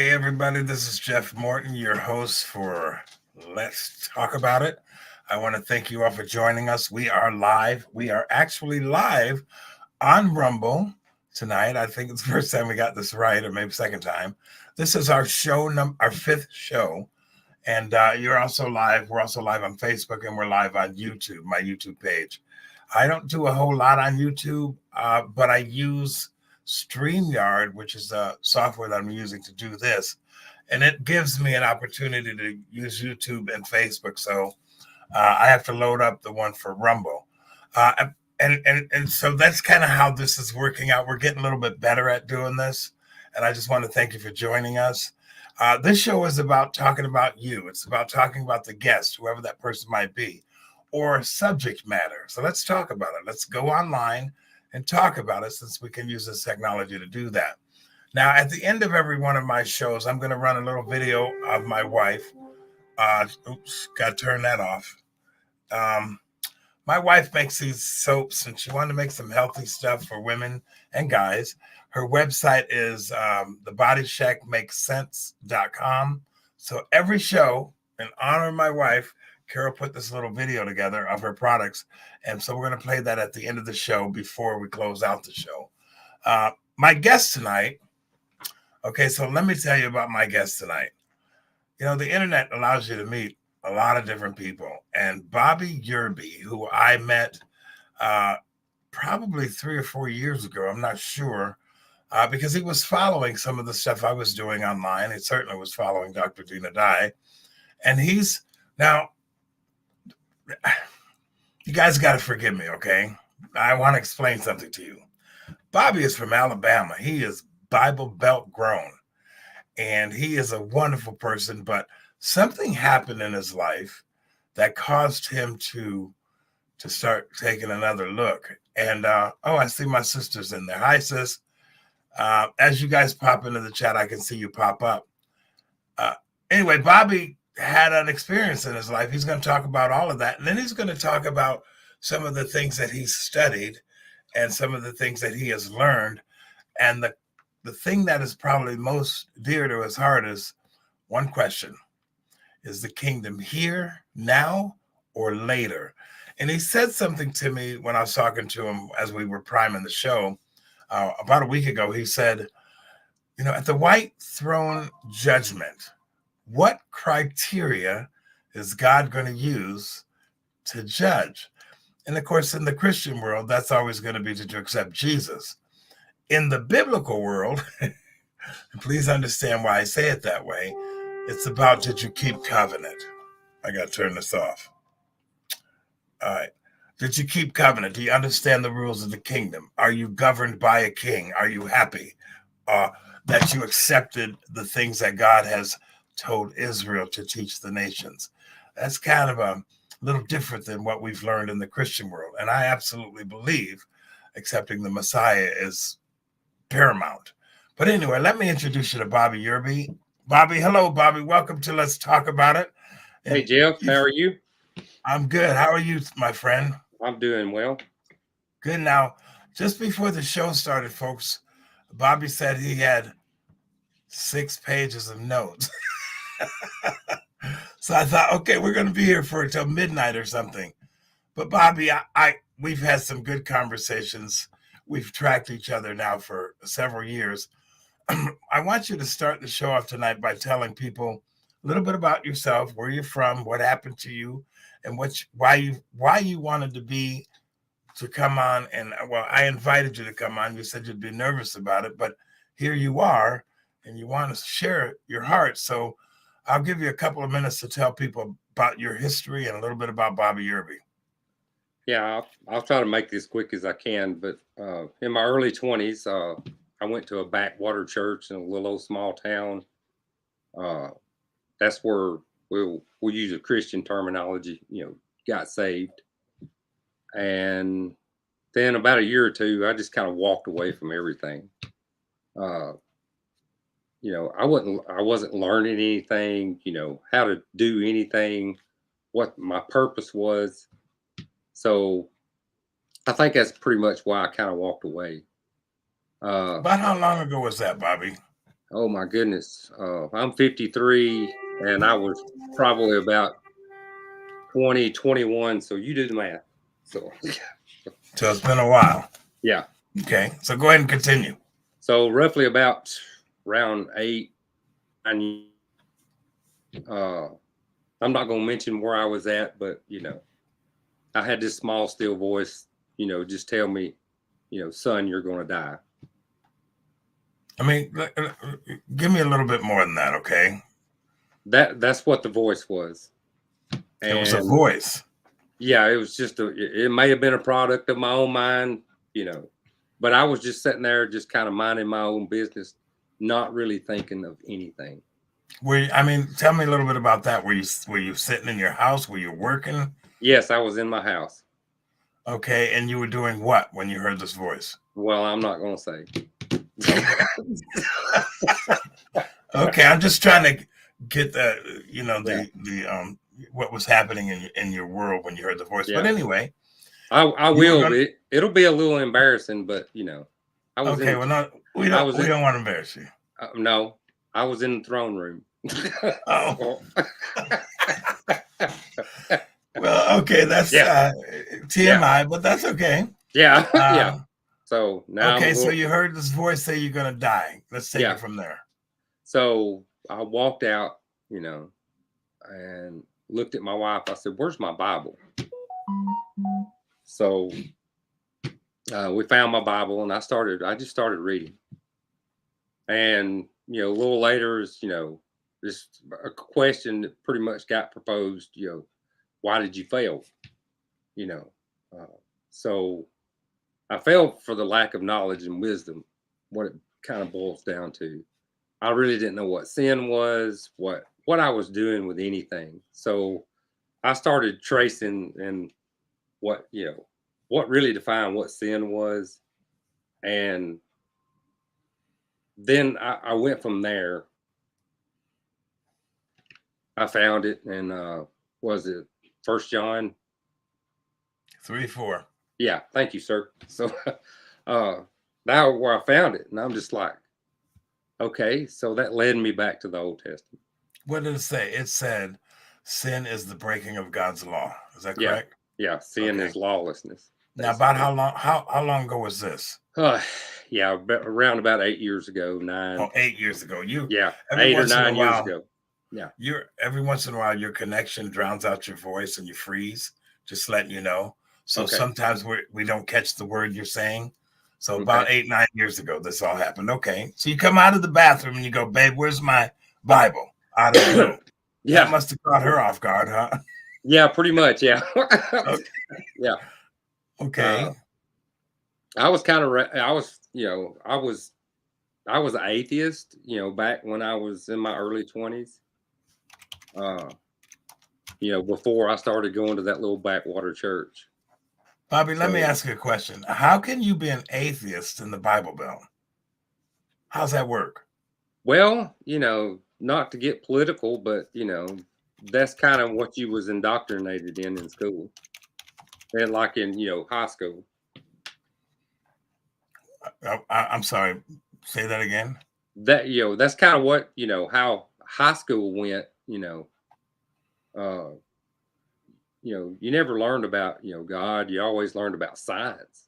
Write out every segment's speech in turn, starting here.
Hey, everybody, this is Jeff Morton, your host for Let's Talk About It. I want to thank you all for joining us. We are live. We are actually live on Rumble tonight. I think it's the first time we got this right, or maybe second time. This is our our fifth show. And you're also live. We're also live on Facebook, and we're live on YouTube, my YouTube page. I don't do a whole lot on YouTube, but I use StreamYard, which is the software that I'm using to do this. And it gives me an opportunity to use YouTube and Facebook. So I have to load up the one for Rumble. And so that's kind of how this is working out. We're getting a little bit better at doing this. And I just want to thank you for joining us. This show is about talking about you. It's about talking about the guest, whoever that person might be, or subject matter. So let's talk about it. Let's go online and talk about it, since we can use this technology to do that. Now, at the end of every one of my shows, I'm going to run a little video of my wife. Oops, got to turn that off. My wife makes these soaps, and she wanted to make some healthy stuff for women and guys. Her website is thebodycheckmakesense.com. So every show, in honor of my wife, Carol put this little video together of her products. And so we're going to play that at the end of the show before we close out the show. My guest tonight. Okay, so let me tell you about my guest tonight. You know, the internet allows you to meet a lot of different people. And Bobby Yerby, who I met probably 3 or 4 years ago, I'm not sure, because he was following some of the stuff I was doing online. He certainly was following Dr. Dina Dye. And he's now, you guys got to forgive me, okay? I want to explain something to you. Bobby is from Alabama. He is Bible Belt grown, and he is a wonderful person, but something happened in his life that caused him to start taking another look. And I see my sister's in there. Hi, sis. As you guys pop into the chat, I can see you pop up. Anyway, Bobby had an experience in his life. He's going to talk about all of that. And then he's going to talk about some of the things that he's studied and some of the things that he has learned. And the thing that is probably most dear to his heart is one question: is the kingdom here, now, or later? And he said something to me when I was talking to him as we were priming the show about a week ago. He said, you know, at the white throne judgment, what criteria is God going to use to judge? And of course, in the Christian world, that's always going to be to accept Jesus. In the biblical world, please understand why I say it that way, it's about, did you keep covenant? I got to turn this off. All right. Did you keep covenant? Do you understand the rules of the kingdom? Are you governed by a king? Are you happy that you accepted the things that God has told Israel to teach the nations? That's kind of a little different than what we've learned in the Christian world. And I absolutely believe accepting the Messiah is paramount. But anyway, let me introduce you to Bobby Yerby. Bobby, hello, Bobby. Welcome to Let's Talk About It. And hey, Jeff, how are you? I'm good. How are you, my friend? I'm doing well. Good. Now, just before the show started, folks, Bobby said he had 6 pages of notes. So I thought, okay, we're going to be here for until midnight or something. But Bobby, we've had some good conversations. We've tracked each other now for several years. I want you to start the show off tonight by telling people a little bit about yourself, where you're from, what happened to you, and why you wanted to come on. And well, I invited you to come on. You said you'd be nervous about it, but here you are, and you want to share your heart. So I'll give you a couple of minutes to tell people about your history and a little bit about Bobby Yerby. Yeah, I'll try to make this quick as I can. But in my early 20s, I went to a backwater church in a little old small town. That's where we'll use a Christian terminology, got saved. And then about a year or two, I just kind of walked away from everything. I wasn't learning anything, how to do anything, what my purpose was. So I think that's pretty much why I kind of walked away. About how long ago was that, Bobby? Oh my goodness. I'm 53 and I was probably about 20, 21. So you do the math. So So it's been a while. yeah. Okay. So go ahead and continue. So roughly about around 8, 9. Uh, I'm not gonna mention where I was at, but I had this small, still voice, just tell me, son, you're gonna die. I mean, give me a little bit more than that, okay? That's what the voice was, It was a and voice. yeah, it was just it may have been a product of my own mind, but I was just sitting there, just kind of minding my own business, not really thinking of anything. I mean, tell me a little bit about that. Were you sitting in your house? Were you working? Yes, I was in my house. Okay, and you were doing what when you heard this voice? Well, I'm not gonna say. Okay. Okay, I'm just trying to get the Yeah, the what was happening in your world when you heard the voice. But yeah. anyway, I you were will. going. It'll be a little embarrassing, but I was Okay, in. well, not we I don't was we in. don't want to embarrass you. No, I was in the throne room. Oh, So, well, okay, that's yeah, yeah, TMI, but that's okay. yeah, yeah. Uh, So now I'm okay, so going. you heard this voice say you're gonna die. Let's take it Yeah. from there. So I walked out, and looked at my wife. I said, "Where's my Bible?" So we found my Bible, and I just started reading. And a little later is this a question that pretty much got proposed. Why did you fail? You know, uh, so I failed for the lack of knowledge and wisdom. What it kind of boils down to, I really didn't know what sin was, what I was doing with anything. So I started tracing and what really defined what sin was, and then I went from there. I found it, and was it First John? 3, 4. Yeah, thank you, sir. So uh, now where I found it, and I'm just like, okay, so that led me back to the Old Testament. What did it say? It said, "Sin is the breaking of God's law." Is that Yeah, correct? yeah, sin Okay. is lawlessness, Now, about basically. how long ago was this? Uh, yeah, around about 8 years ago, Oh, 9. 8 years ago. You Yeah, every 8 or 9 years while ago. Yeah. every once in a while your connection drowns out your voice and you freeze. Just letting you know. So Okay. sometimes we don't catch the word you're saying. So Okay. about 8, 9 years ago, this all happened. Okay. So you come out of the bathroom and you go, "Babe, where's my Bible?" Out of the blue. That Yeah. must have caught her off guard, huh? Yeah. Pretty much. Yeah. Okay. Yeah. Uh, Okay. I was kind of. I was. I was an atheist. Back when I was in my early 20s. Uh, before I started going to that little backwater church. Bobby, let me So, ask you a question. How can you be an atheist in the Bible Belt? How's that work? well, not to get political, but that's kind of what you was indoctrinated in school, and like in high school. I'm sorry. Say that again. That that's kind of what how high school went. Uh, you never learned about God. You always learned about science.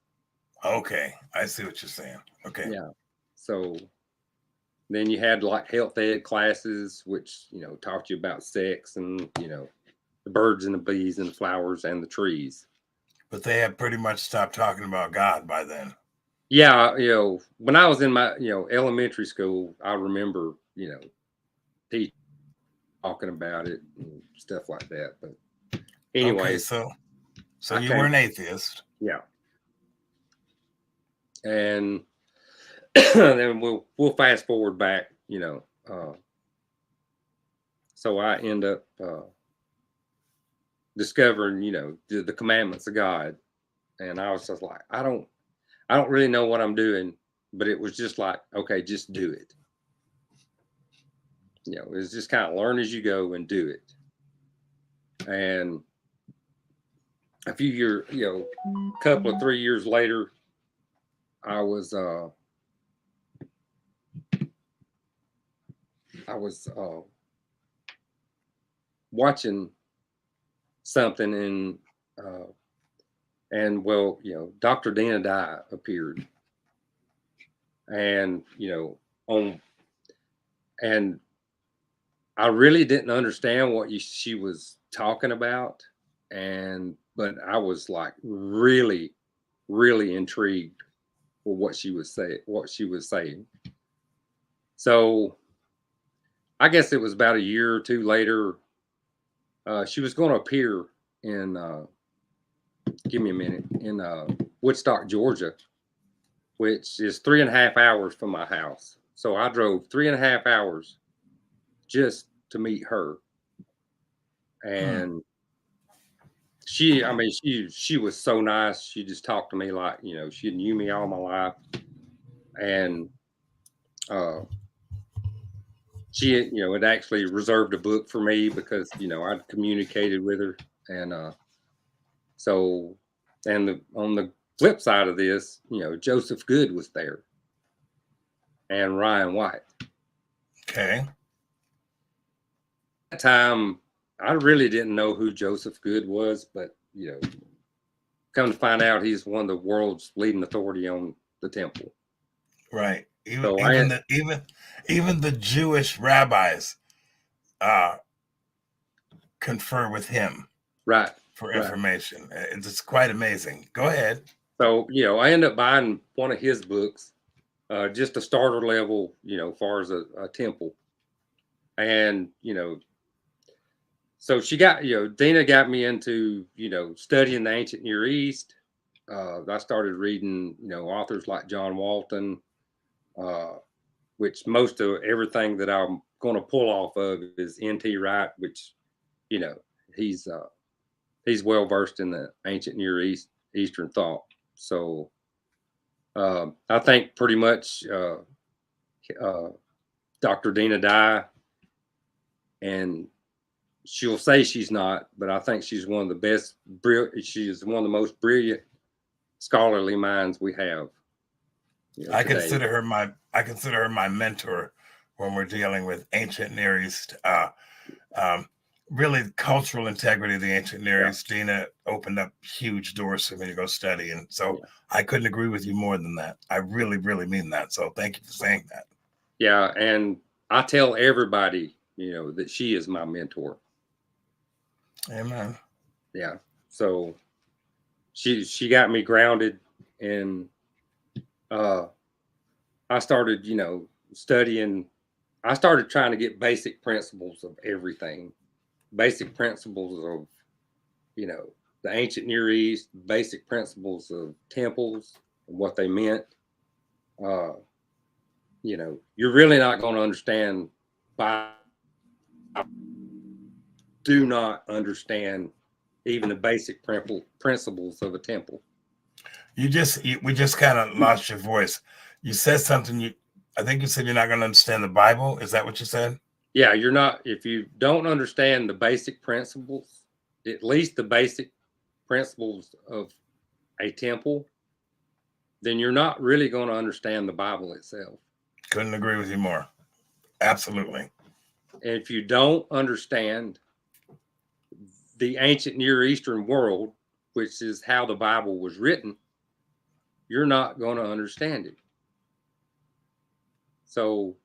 Okay, I see what you're saying. Okay. Yeah. So then you had like health ed classes, which taught you about sex and the birds and the bees and the flowers and the trees. But they had pretty much stopped talking about God by then. Yeah, when I was in my elementary school, I remember teachers talking about it and stuff like that. But Okay, anyways, so I you were came. an atheist. Yeah, and then we'll fast forward back. So I end up discovering the commandments of God, and I was just like, I don't really know what I'm doing, but it was just like, okay, just do it. It's just kind of learn as you go and do it. And a few years, couple of 3 years later, I was I was watching something and well, Dr. Dina Dye appeared, and and I really didn't understand what she was talking about, but I was like really, really intrigued with what she was saying. So I guess it was about a year or two later. She was going to appear in give me a minute, in Woodstock, Georgia, which is 3.5 hours from my house. So I drove 3.5 hours just to meet her. And she was so nice. She just talked to me like, she knew me all my life. And she, had actually reserved a book for me because, I'd communicated with her. And so, and on the flip side of this, Joseph Good was there and Ryan White. Okay. At that time, I really didn't know who Joseph Good was, but, come to find out, he's one of the world's leading authority on the temple. Right. Even the Jewish rabbis confer with him. Right. For information. Right. It's quite amazing. Go ahead. So, I ended up buying one of his books, just a starter level, as far as a temple. And, so she got, Dina got me into, studying the ancient Near East. I started reading, authors like John Walton, which most of everything that I'm going to pull off of is N.T. Wright, which, he's well versed in the ancient Near Eastern thought. So I think pretty much Dr. Dina Dye, and she'll say she's not, but I think she's one of the best. She's one of the most brilliant scholarly minds we have. I consider her my mentor when we're dealing with ancient Near East. Really, cultural integrity of the ancient Near East. Dina opened up huge doors for me to go study, and so I couldn't agree with you more than that. I really, really mean that. So thank you for saying that. Yeah, and I tell everybody, that she is my mentor. Amen. Yeah. So she got me grounded, and I started, studying. I started trying to get basic principles of everything, basic principles of, the ancient Near East, basic principles of temples and what they meant. You're really not going to understand do not understand even the basic principles of a temple. We just kind of lost your voice. You said something. I think you said you're not going to understand the Bible. Is that what you said? Yeah, you're not. If you don't understand the basic principles, at least the basic principles of a temple, then you're not really going to understand the Bible itself. Couldn't agree with you more. Absolutely. And if you don't understand the ancient Near Eastern world, which is how the Bible was written, you're not going to understand it. So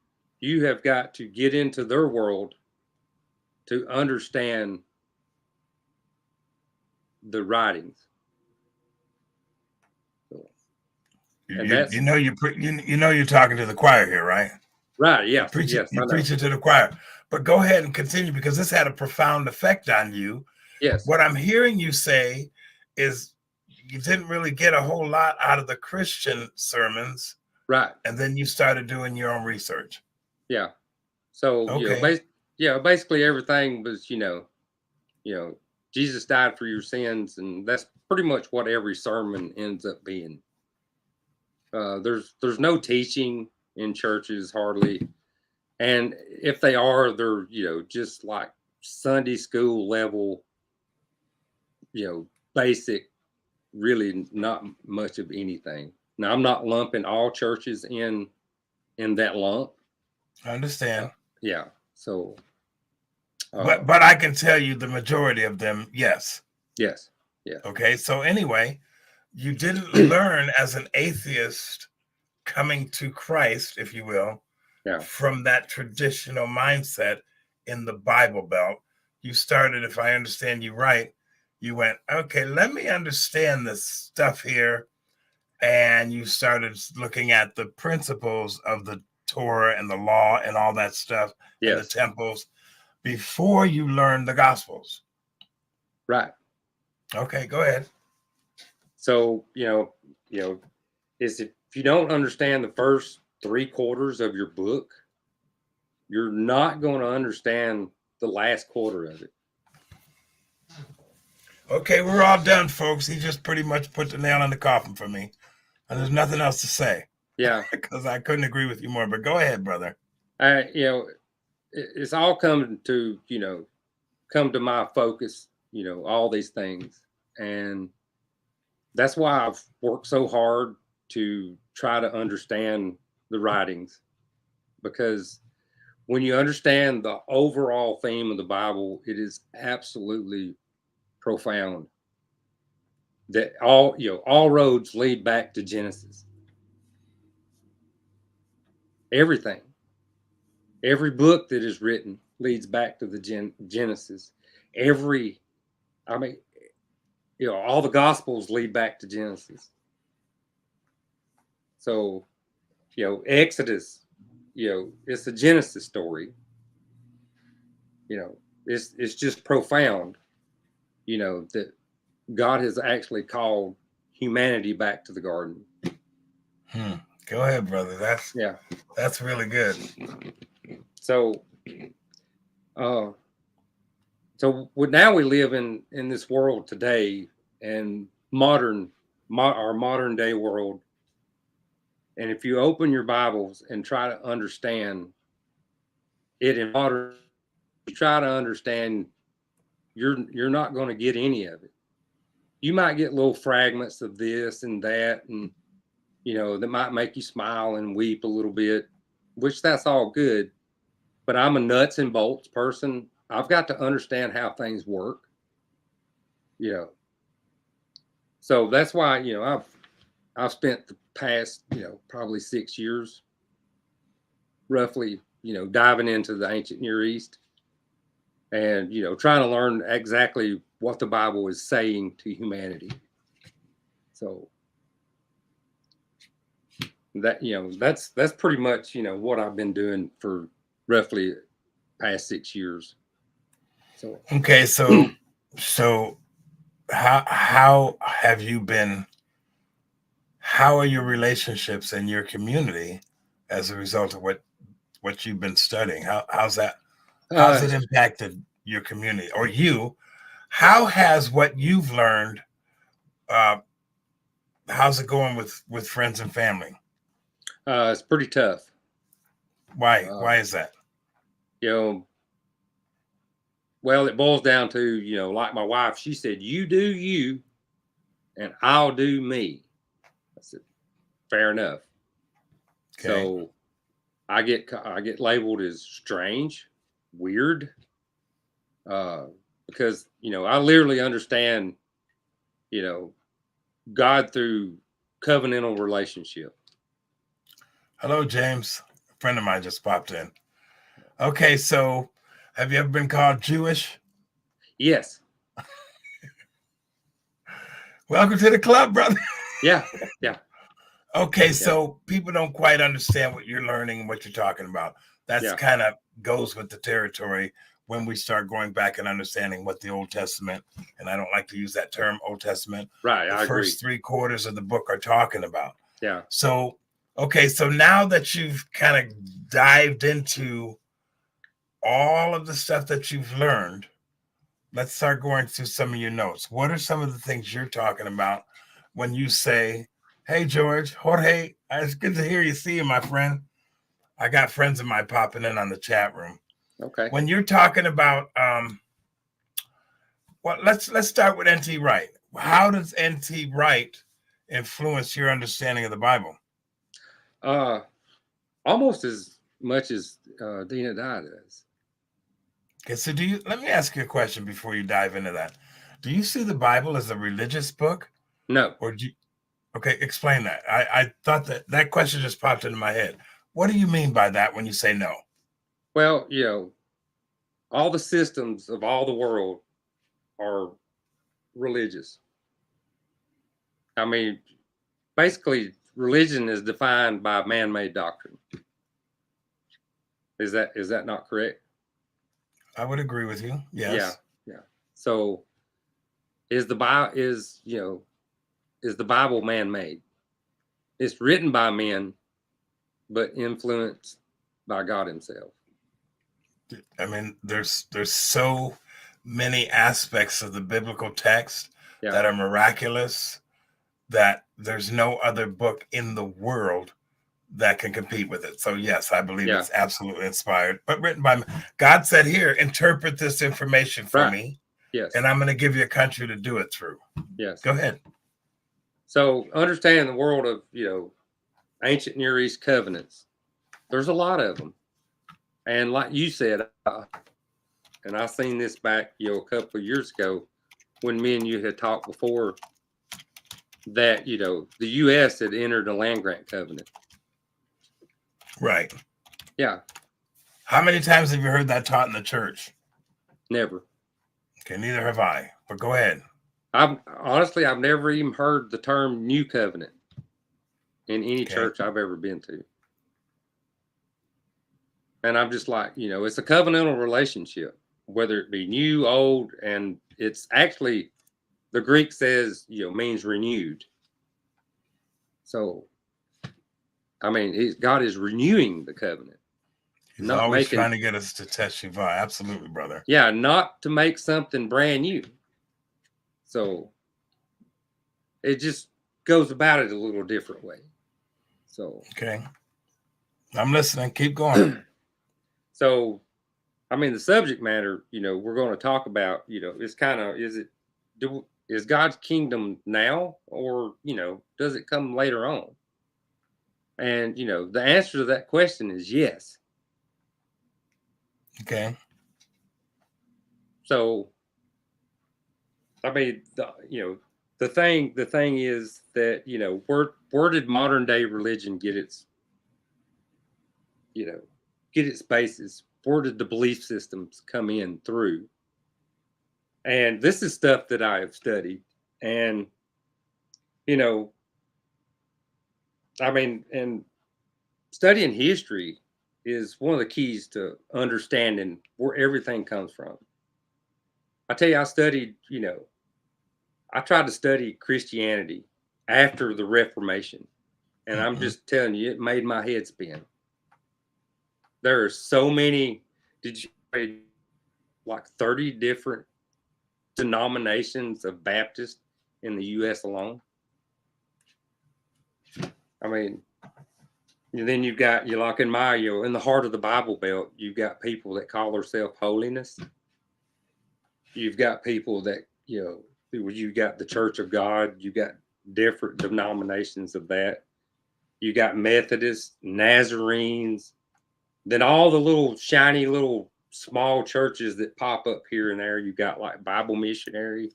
you have got to get into their world to understand the writings. And you're talking to the choir here, right? Right. Yeah. You're preaching to the choir. But go ahead and continue, because this had a profound effect on you. Yes. What I'm hearing you say is you didn't really get a whole lot out of the Christian sermons. Right. And then you started doing your own research. Yeah. So, okay. Basically everything was, Jesus died for your sins. And that's pretty much what every sermon ends up being. There's no teaching in churches hardly. And if they are, they're, just like Sunday school level, basic, really not much of anything. Now, I'm not lumping all churches in that lump. I understand. yeah. So, But I can tell you the majority of them, yes. yes, yeah, Okay. So anyway, you didn't learn as an atheist coming to Christ, if you will, yeah, from that traditional mindset in the Bible Belt. You started, if I understand you right, you went, okay, let me understand this stuff here. And you started looking at the principles of the Torah and the law and all that stuff and the yes, temples before you learned the Gospels. right. Okay, go ahead. So, is if you don't understand the first 3/4 of your book, you're not going to understand the last quarter of it. Okay, we're all done, folks. He just pretty much put the nail in the coffin for me. And there's nothing else to say Yeah. because I couldn't agree with you more. But go ahead, brother. It's all come to, come to my focus, all these things. And that's why I've worked so hard to try to understand the writings, because when you understand the overall theme of the Bible, it is absolutely profound. That all roads lead back to Genesis. Everything, every book that is written leads back to the Genesis. Every, I mean, all the Gospels lead back to Genesis. So, Exodus, it's a Genesis story. It's just profound. That God has actually called humanity back to the garden. Go ahead, brother. That's really good. So, now we live in this world today, and our modern day world. And if you open your Bibles and try to understand it in modern, you try to understand, you're not going to get any of it. You might get little fragments of this and that, and that might make you smile and weep a little bit, which that's all good. But I'm a nuts and bolts person. I've got to understand how things work. So that's why I've spent the past probably 6 years roughly diving into the ancient Near East, and trying to learn exactly what the Bible is saying to humanity. So that that's pretty much what I've been doing for roughly past 6 years. So okay, so how have you been? How are your relationships and your community as a result of what you've been studying? How's it impacted your community or you? How has what you've learned? How's it going with friends and family? it's pretty tough. Why? Why is that? Well, it boils down to, like my wife, she said, you do you and I'll do me. I said, fair enough. Okay. So I get labeled as strange, weird, because I literally understand God through covenantal relationship. Hello, James. A friend of mine just popped in. Okay, so have you ever been called Jewish? Yes. Welcome to the club, brother. Yeah. Okay, so people don't quite understand what you're learning and what you're talking about. That's kind of goes with the territory when we start going back and understanding what the Old Testament, and I don't like to use that term, Old Testament, right? The first 3/4 of the book are talking about. Yeah. So, okay, so now that you've kind of dived into all of the stuff that you've learned, let's start going through some of your notes. What are some of the things you're talking about when you say, hey, George, Jorge, it's good to hear you, see you, my friend. I got friends of mine popping in on the chat room. Okay. When you're talking about, well, let's start with N.T. Wright. How does N.T. Wright influence your understanding of the Bible? Almost as much as Dina Dye does. Okay, so let me ask you a question before you dive into that. Do you see the Bible as a religious book? No. Or okay, explain that. I thought that question just popped into my head. What do you mean by that when you say no? Well, all the systems of all the world are religious. I mean, basically, religion is defined by man-made doctrine. Is that not correct? I would agree with you. Yeah, Yes. yeah. So is the Bible is the Bible man-made? It's written by men, but influenced by God Himself. I mean, there's so many aspects of the biblical text Yeah. that are miraculous that there's no other book in the world that can compete with it. So yes, I believe it's absolutely inspired, but written by God. Said here, interpret this information for me. Yes. And I'm going to give you a country to do it through. Yes. Go ahead. So understanding the world of, ancient Near East covenants, there's a lot of them. And like you said, and I seen this back, a couple of years ago when me and you had talked before that, the U.S. had entered a land grant covenant. Right. Yeah. How many times have you heard that taught in the church? Never. Okay, neither have I. But go ahead. I've never even heard the term new covenant in any church I've ever been to. And I'm just like, it's a covenantal relationship, whether it be new, old, and it's actually, the Greek says, means renewed. So, I mean, God is renewing the covenant. He's always trying to get us to testify. Absolutely, brother. Yeah, not to make something brand new. So, it just goes about it a little different way. So, okay. I'm listening. Keep going. So, I mean, the subject matter, we're going to talk about, it's kind of, is God's kingdom now, or, does it come later on? And, the answer to that question is yes. Okay. So, I mean, the thing is that, where did modern day religion get its basis? Where did the belief systems come in through? And this is stuff that I have studied. And, I mean, and studying history is one of the keys to understanding where everything comes from. I tell you, I studied, I tried to study Christianity after the Reformation. And I'm just telling you, it made my head spin. There are so many, did you say like 30 different denominations of Baptists in the U.S. alone? I mean, and then you've got, like in in the heart of the Bible Belt, you've got people that call themselves holiness. You've got people that, you got the Church of God. You got different denominations of that. You got Methodists, Nazarenes, then all the little shiny little small churches that pop up here and there. You got like Bible missionary,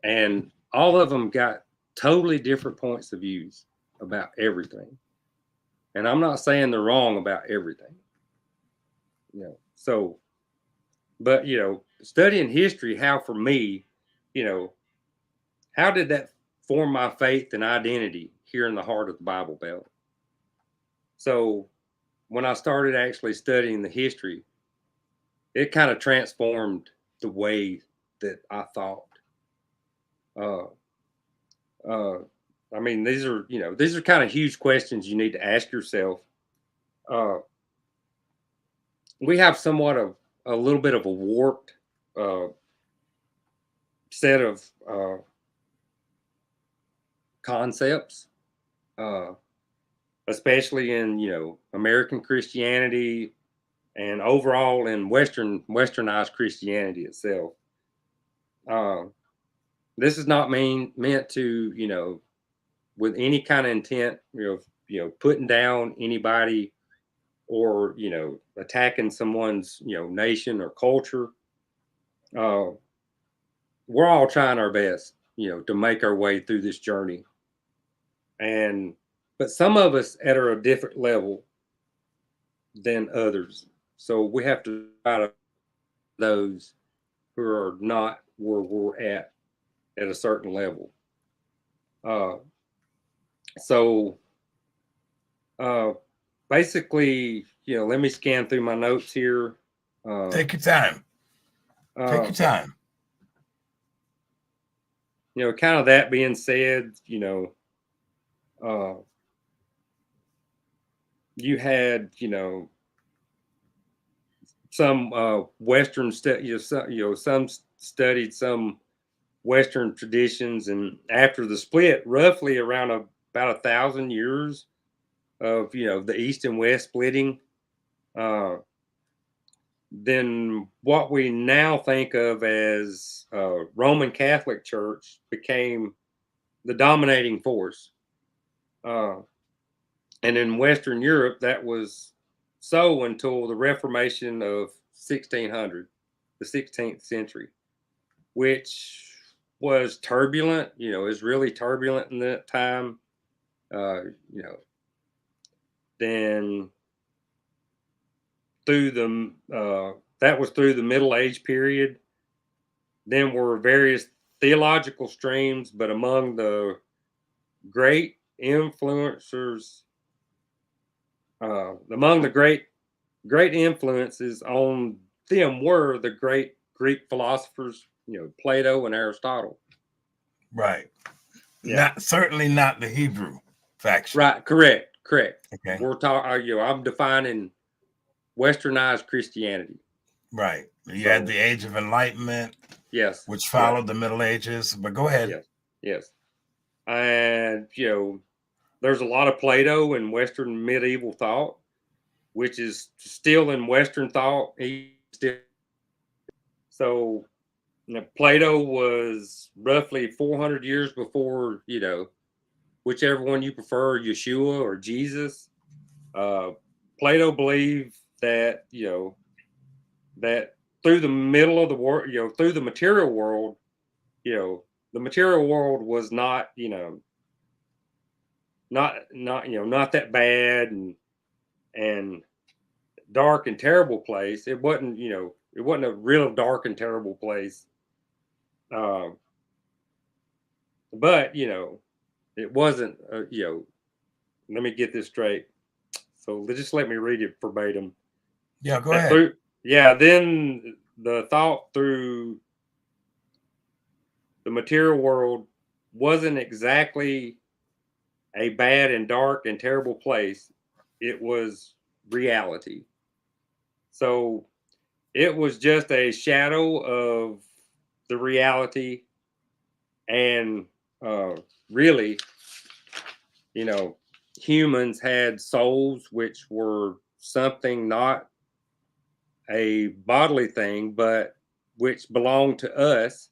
and all of them got totally different points of views about everything. And I'm not saying they're wrong about everything. So, but, studying history, how for me, how did that form my faith and identity here in the heart of the Bible Belt? So when I started actually studying the history, it kind of transformed the way that I thought. I mean, these are kind of huge questions you need to ask yourself. We have somewhat of a little bit of a warped set of concepts, especially in American Christianity and overall in westernized Christianity itself. This is not meant to with any kind of intent, putting down anybody or, attacking someone's, nation or culture. We're all trying our best, to make our way through this journey. But some of us at a different level than others. So we have to try to those who are not where we're at a certain level. So basically, let me scan through my notes here. Take your time. Take your time. Kind of that being said, you had, some Western some studied some Western traditions, and after the split, roughly around about 1,000 years of the East and West splitting, then what we now think of as Roman Catholic Church became the dominating force. And in Western Europe, that was so until the Reformation of 1600, the 16th century, which was turbulent. It was really turbulent in that time. Then through that was through the Middle Age period. Then were various theological streams, but among the great influencers, among the great influences on them were the great Greek philosophers, Plato and Aristotle. Right. Yeah. Certainly not the Hebrew faction. Right. Correct. Okay. We're talking. I'm defining Westernized Christianity. Right. You had the Age of Enlightenment. Yes. Which followed the Middle Ages. But go ahead. Yes. And there's a lot of Plato in Western medieval thought, which is still in Western thought. So Plato was roughly 400 years before, whichever one you prefer, Yeshua or Jesus. Plato believed that, that through the middle of the world, through the material world, the material world was not, not that bad and dark and terrible place. It wasn't, it wasn't a real dark and terrible place. But it wasn't. Let me get this straight. So just let me read it verbatim. Yeah, go ahead. Then the thought through the material world wasn't exactly a bad and dark and terrible place. It was reality. So it was just a shadow of the reality. And really, humans had souls, which were something not a bodily thing, but which belonged to us,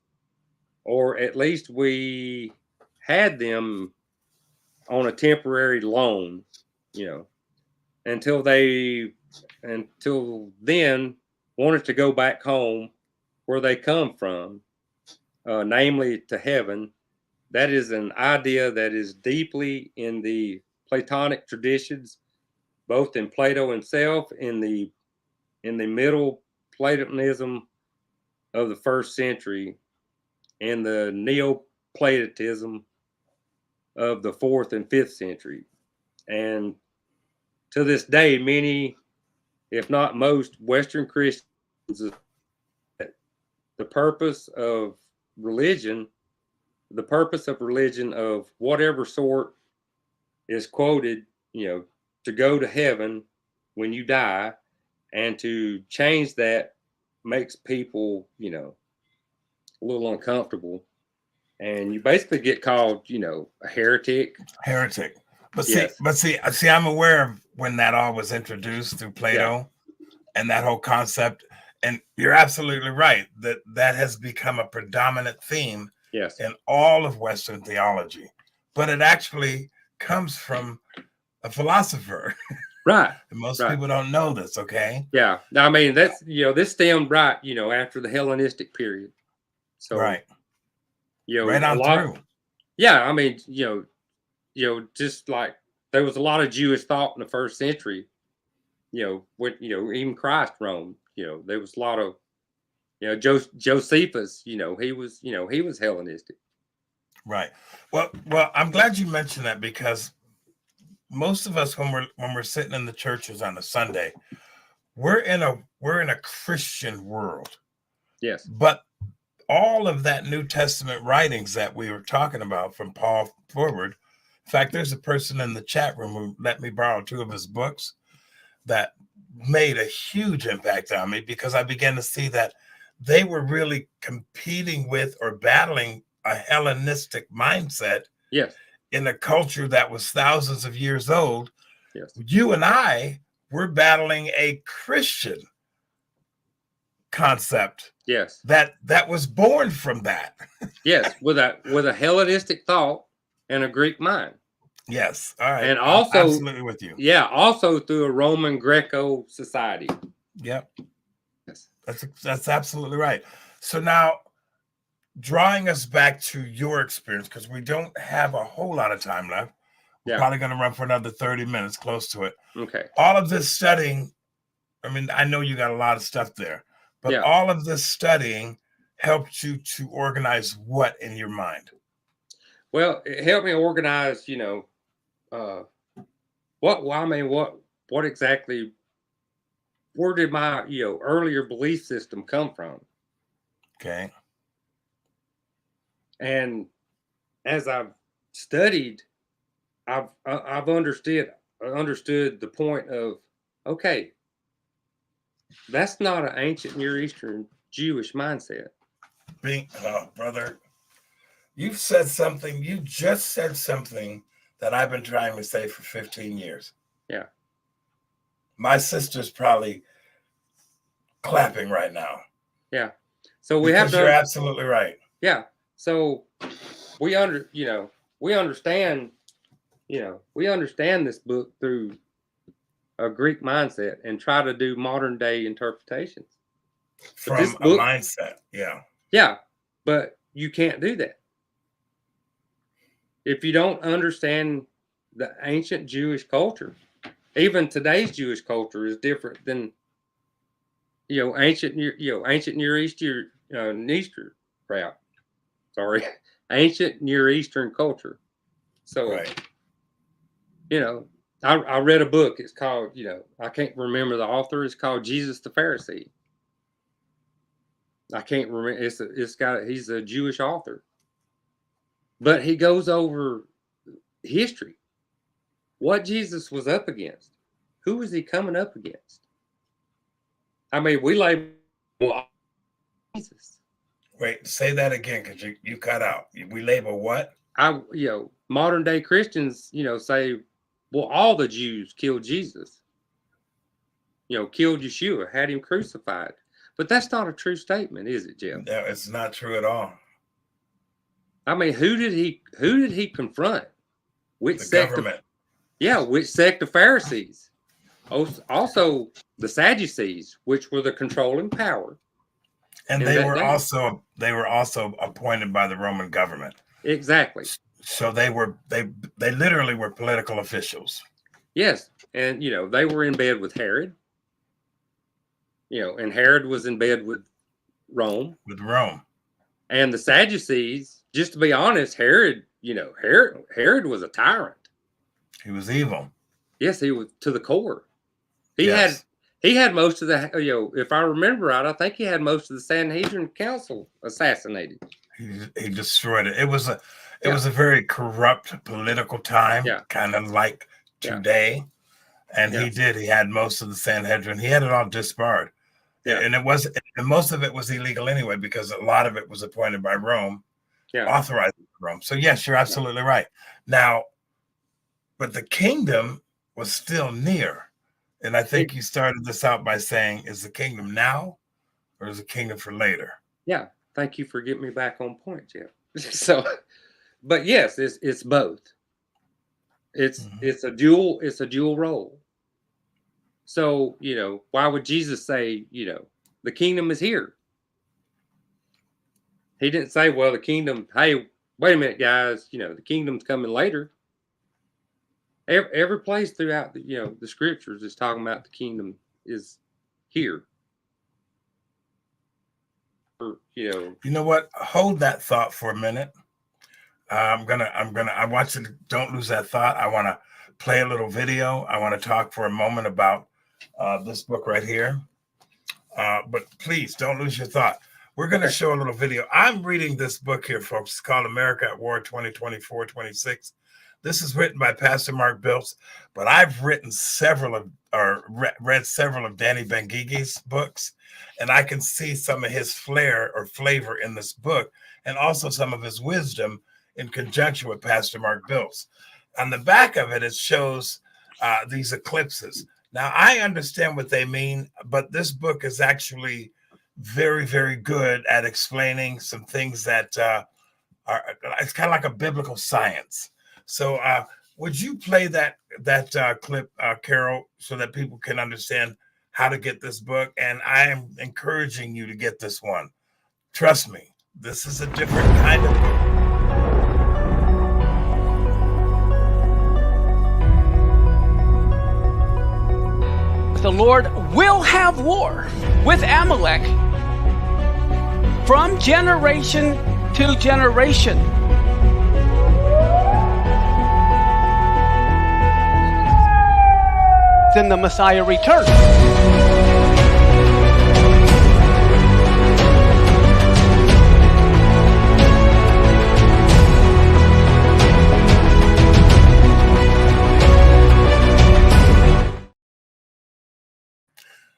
or at least we had them on a temporary loan, until then wanted to go back home where they come from, namely to heaven. That is an idea that is deeply in the Platonic traditions, both in Plato himself, in the Middle Platonism of the first century, and the Neoplatonism of the 4th and 5th century. And to this day, many, if not most, Western Christians, the purpose of religion of whatever sort is quoted, to go to heaven when you die, and to change that makes people, a little uncomfortable. And you basically get called, a heretic. But see, I'm aware of when that all was introduced through Plato and that whole concept. And you're absolutely right that has become a predominant theme in all of Western theology. But it actually comes from a philosopher. Right. And most Right. people don't know this, okay? Yeah. I mean, that's, this stemmed right, after the Hellenistic period. So, Right. Right a on lot. through. Yeah. I mean, just like there was a lot of Jewish thought in the first century, when, even Christ roamed, there was a lot of, Josephus, he was Hellenistic. Right. Well, I'm glad you mentioned that, because most of us, when we're sitting in the churches on a Sunday, we're in a Christian world. Yes. But all of that New Testament writings that we were talking about from Paul forward. In fact, there's a person in the chat room who let me borrow 2 of his books that made a huge impact on me, because I began to see that they were really competing with or battling a Hellenistic mindset Yes. in a culture that was thousands of years old. Yes. You and I were battling a Christian concept Yes. that was born from that. Yes. With a Hellenistic thought and a Greek mind. Yes. All right. And I'm also, absolutely with you. yeah, also through a Roman Greco society. Yep. Yes. That's absolutely right. So now, drawing us back to your experience, because we don't have a whole lot of time left. We're probably going to run for another 30 minutes, close to it. Okay. All of this studying, I mean, I know you got a lot of stuff there, but Yeah. all of this studying helped you to organize what in your mind? Well, it helped me organize, what exactly, where did my, earlier belief system come from? Okay. And as I've studied, I've understood the point of, okay, that's not an ancient Near Eastern Jewish mindset. Oh, brother, you just said something that I've been trying to say for 15 years. Yeah. My sister's probably clapping right now. Yeah. So you're absolutely right. Yeah. So we understand, we understand this book through a Greek mindset and try to do modern day interpretations. From this book, a mindset. Yeah. Yeah. But you can't do that if you don't understand the ancient Jewish culture. Even today's Jewish culture is different than, ancient Near Eastern, ancient Near Eastern culture. So, right. I read a book. It's called, I can't remember the author. It's called Jesus the Pharisee. I can't remember. He's a Jewish author, but he goes over history, what Jesus was up against, who was he coming up against. I mean, we label Jesus. Wait, say that again, because you cut out. We label what? Modern day Christians, say, well, all the Jews killed Jesus. Killed Yeshua, had him crucified. But that's not a true statement, is it, Jeff? No, it's not true at all. I mean, who did he confront? Which the sect government? Which sect of Pharisees? Also, the Sadducees, which were the controlling power. And they were also appointed by the Roman government. Exactly. So they literally were political officials. Yes, and they were in bed with Herod. And Herod was in bed with Rome. And the Sadducees, just to be honest, Herod was a tyrant. He was evil. Yes, he was to the core. He had most of the, if I remember right, I think he had most of the Sanhedrin Council assassinated. He destroyed it. It was a very corrupt political time, kind of like today. And he had most of the Sanhedrin. He had it all disbarred. Yeah. And most of it was illegal anyway, because a lot of it was appointed by Rome, authorized by Rome. So yes, you're absolutely right. Now, but the kingdom was still near. And I think you started this out by saying, is the kingdom now or is the kingdom for later? Yeah. Thank you for getting me back on point, Jeff. So, but yes, it's both. It's a dual role. So, why would Jesus say, the kingdom is here? He didn't say, well, the kingdom, hey, wait a minute, guys, the kingdom's coming later. Every place throughout the scriptures is talking about the kingdom is here. Or, You know what? Hold that thought for a minute. I want you to don't lose that thought. I want to play a little video. I want to talk for a moment about this book right here. But please don't lose your thought. We're going to show a little video. I'm reading this book here, folks. It's called America at War 2024-26. This is written by Pastor Mark Biltz, but I've written read several of Danny Bengigi's books, and I can see some of his flair or flavor in this book, and also some of his wisdom in conjunction with Pastor Mark Biltz. On the back of it, it shows these eclipses. Now, I understand what they mean, but this book is actually very, very good at explaining some things that it's kind of like a biblical science. So would you play that clip, Carol, so that people can understand how to get this book? And I am encouraging you to get this one. Trust me, this is a different kind of book. The Lord will have war with Amalek from generation to generation. Then the Messiah returns.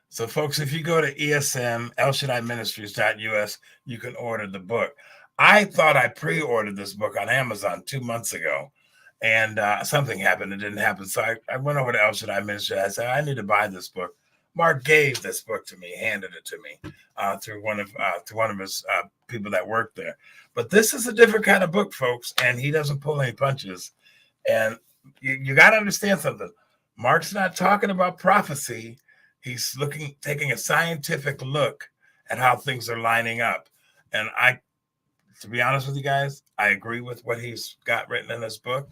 So, folks, if you go to ESM, ElShaddaiMinistries.us, you can order the book. I thought I pre-ordered this book on Amazon 2 months ago, and something happened. It didn't happen. So I went over to El Shaddai Ministries. I said, I need to buy this book. Mark gave this book to me, handed it to me through one of his people that worked there. But this is a different kind of book, folks, and he doesn't pull any punches. And you got to understand something. Mark's not talking about prophecy. He's taking a scientific look at how things are lining up. And to be honest with you guys, I agree with what he's got written in this book.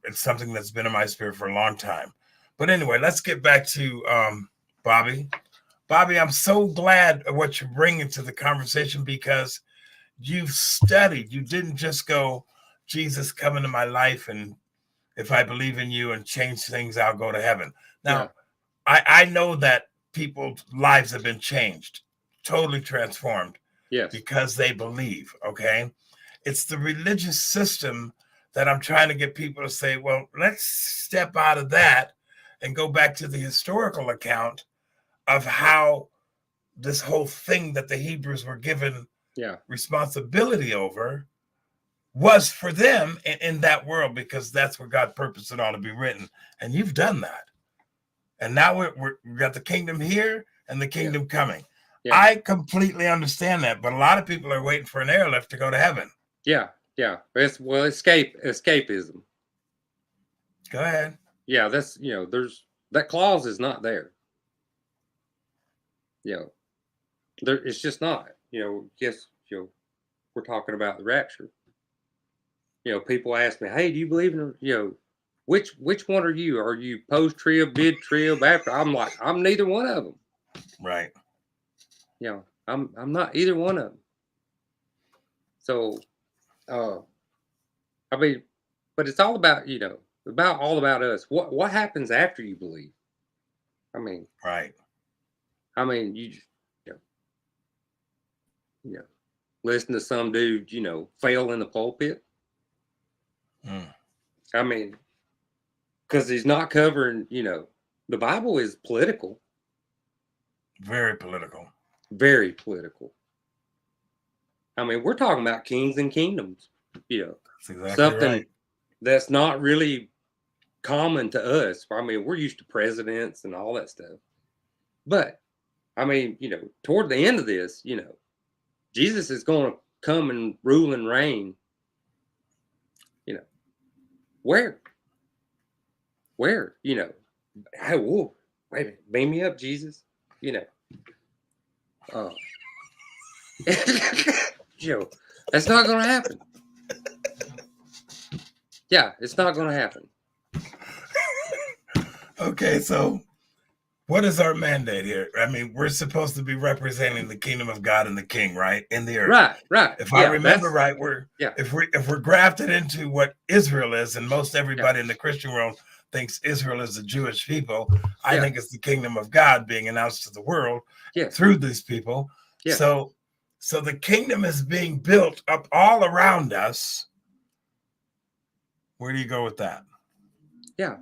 It's something that's been in my spirit for a long time. But anyway, let's get back to Bobby. Bobby, I'm so glad of what you're bringing to the conversation because you've studied. You didn't just go, Jesus, come into my life, and if I believe in you and change things, I'll go to heaven. Now, yeah. I know that people's lives have been changed, totally transformed, yes, because they believe, okay? It's the religious system that I'm trying to get people to say, well, let's step out of that and go back to the historical account of how this whole thing that the Hebrews were given responsibility over was for them in that world, because that's where God purposed it all to be written. And you've done that. And now we've got the kingdom here and the kingdom coming. Yeah. I completely understand that, but a lot of people are waiting for an airlift to go to heaven. Yeah. Escapism. Go ahead. Yeah, that's there's that clause is not there. It's just not. Yes, we're talking about the rapture. People ask me, hey, do you believe in which one are you? Are you post-trib, mid-trib, after? I'm like, I'm neither one of them. Right. I'm not either one of them. So, I mean, but it's all about, all about us. What happens after you believe? I mean, right. I mean, listen to some dude, fail in the pulpit. I mean, because he's not covering, the Bible is political. Very political. Very political. I mean, we're talking about kings and kingdoms. That's exactly something right. That's not really common to us. I mean, we're used to presidents and all that stuff. But, I mean, toward the end of this, Jesus is going to come and rule and reign. Where? wait a minute, beam me up, Jesus. Joe, that's not going to happen. Yeah, it's not going to happen. Okay, so what is our mandate here? I mean, we're supposed to be representing the kingdom of God and the King, right, in the earth. Right. If I remember right, if we're grafted into what Israel is, and most everybody in the Christian world thinks Israel is the Jewish people, I think it's the kingdom of God being announced to the world through these people. So the kingdom is being built up all around us. Where do you go with that? Yeah.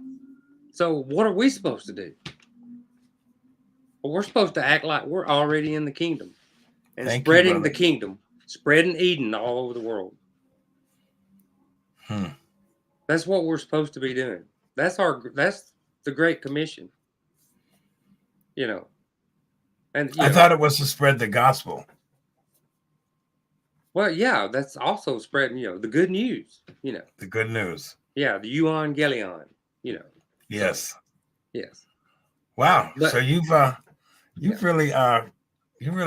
So what are we supposed to do? Well, we're supposed to act like we're already in the kingdom and spreading the kingdom, spreading Eden all over the world. That's what we're supposed to be doing. That's the Great Commission. And I thought it was to spread the gospel. Well, yeah, that's also spreading, the good news. The good news. Yeah, the euangelion. Yes. Yes. Wow. So you've really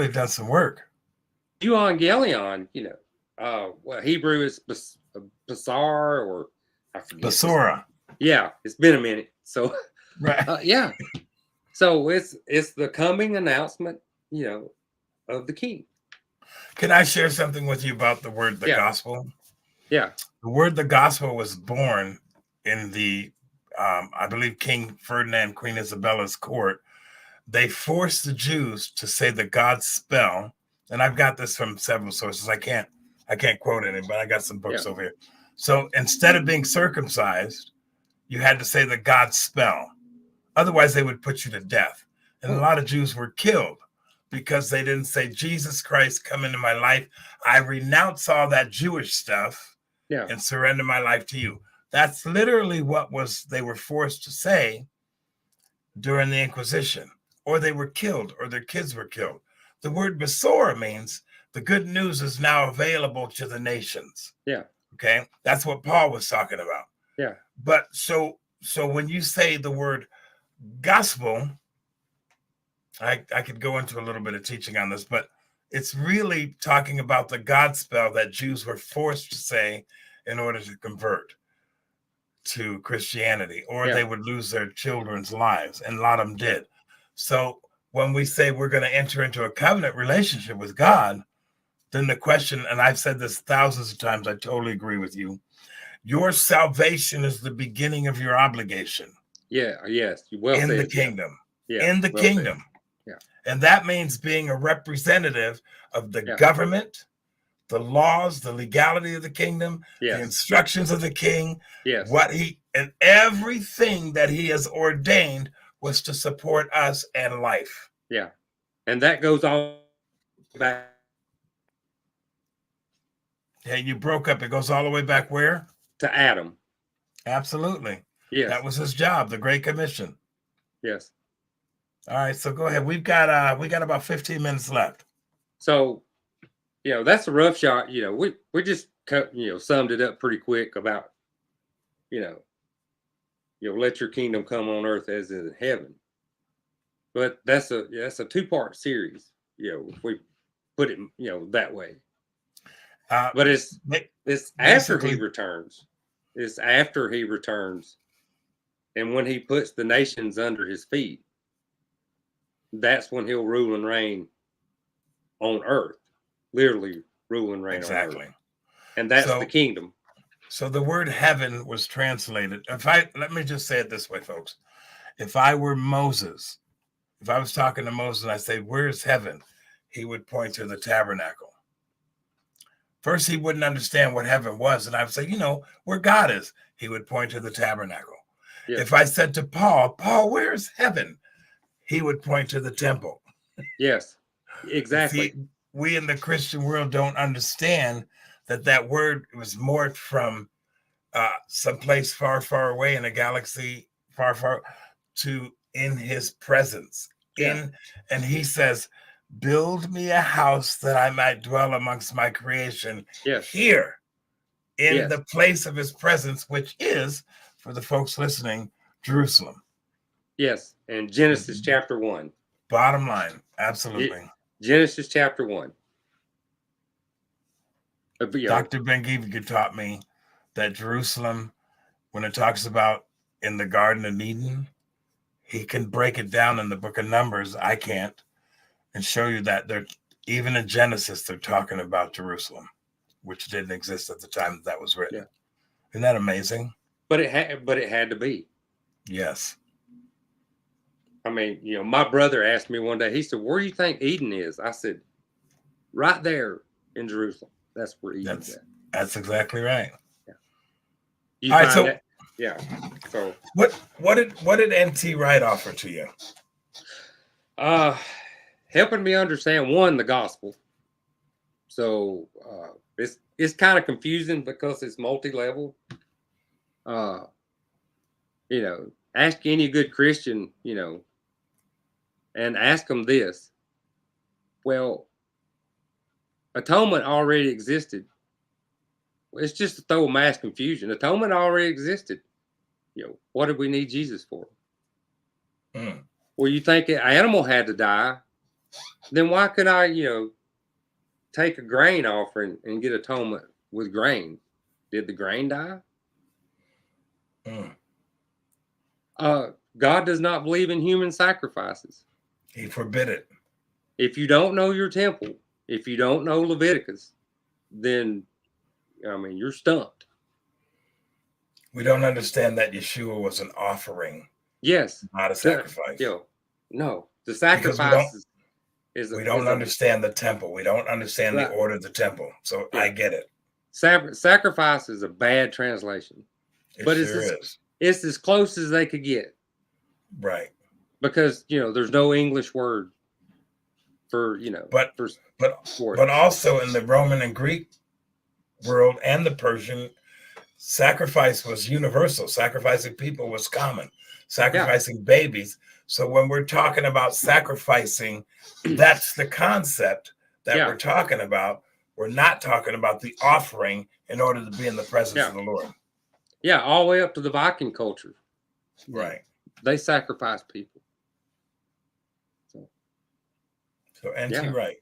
done some work. Euangelion, well, Hebrew is basar, or I forget. Basora. Yeah, it's been a minute. So right. Yeah. So it's the coming announcement, of the King. Can I share something with you about the word the gospel? Yeah. The word the gospel was born in the I believe King Ferdinand, Queen Isabella's court. They forced the Jews to say the God spell, and I've got this from several sources. I can't quote any, but I got some books over here. So instead of being circumcised, you had to say the God spell. Otherwise, they would put you to death. And a lot of Jews were killed because they didn't say, Jesus Christ, come into my life. I renounce all that Jewish stuff and surrender my life to you. That's literally what they were forced to say during the Inquisition, or they were killed, or their kids were killed. The word Besora means the good news is now available to the nations. Yeah. Okay. That's what Paul was talking about. Yeah. But so when you say the word gospel, I could go into a little bit of teaching on this, but it's really talking about the God spell that Jews were forced to say in order to convert to Christianity, or they would lose their children's lives, and a lot of them did. So when we say we're going to enter into a covenant relationship with God, then the question, and I've said this thousands of times, I totally agree with you. Your salvation is the beginning of your obligation. Yeah. Yes. In the kingdom. Yeah. In the kingdom. Yeah. And that means being a representative of the government, the laws, the legality of the kingdom, the instructions of the king, and everything that he has ordained was to support us and life. Yeah. And that goes all back. Yeah, you broke up. It goes all the way back where? To Adam. Absolutely. Yes. That was his job, the Great Commission. Yes. All right, so go ahead. We've got about 15 minutes left. So, that's a rough shot. We just summed it up pretty quick about, let your kingdom come on earth as in heaven. But that's a 2-part series. If we put it that way. But it's after he returns. It's after he returns, and when he puts the nations under his feet. That's when he'll rule and reign on earth, literally rule and reign on earth. And that's the kingdom. So the word heaven was translated. Let me just say it this way, folks. If I were Moses, if I was talking to Moses and I say, where's heaven? He would point to the tabernacle. First, he wouldn't understand what heaven was. And I would say, where God is. He would point to the tabernacle. Yes. If I said to Paul, where's heaven? He would point to the temple. Yes, exactly. See, we in the Christian world don't understand that word was morphed from someplace far, far away in a galaxy far, far to in his presence. And he says, build me a house that I might dwell amongst my creation here in the place of his presence, which is, for the folks listening, Jerusalem. Yes, and Genesis chapter 1. Bottom line, absolutely. Genesis chapter 1. Dr. Ben-Givir taught me that Jerusalem, when it talks about in the Garden of Eden, he can break it down in the book of Numbers. I can't, and show you that they're even in Genesis, they're talking about Jerusalem, which didn't exist at the time that was written. Yeah. Isn't that amazing? But it had to be. Yes. I mean, my brother asked me one day, he said, "Where do you think Eden is?" I said, "Right there in Jerusalem. That's where Eden's at." That's exactly right. Yeah. You All right, find so that? Yeah. So what did NT Wright offer to you? Helping me understand, one, the gospel. So it's kind of confusing because it's multi-level. Ask any good Christian, and ask them this. Well, atonement already existed. It's just to throw mass confusion. Atonement already existed. What did we need Jesus for? Well, you think an animal had to die, then why could I, take a grain offering and get atonement with grain? Did the grain die? God does not believe in human sacrifices. He forbid it. If you don't know your temple, if you don't know Leviticus, then, you're stumped. We don't understand that Yeshua was an offering. Yes. Not a sacrifice. No. The sacrifice we don't understand the temple. We don't understand the order of the temple. So I get it. Sacrifice is a bad translation. It's as close as they could get. Right. Because, there's no English word for, but also in the Roman and Greek world and the Persian, sacrifice was universal. Sacrificing people was common. Sacrificing babies. So when we're talking about sacrificing, that's the concept that we're talking about. We're not talking about the offering in order to be in the presence of the Lord. Yeah, all the way up to the Viking culture. Right. They sacrifice people. So NT Wright.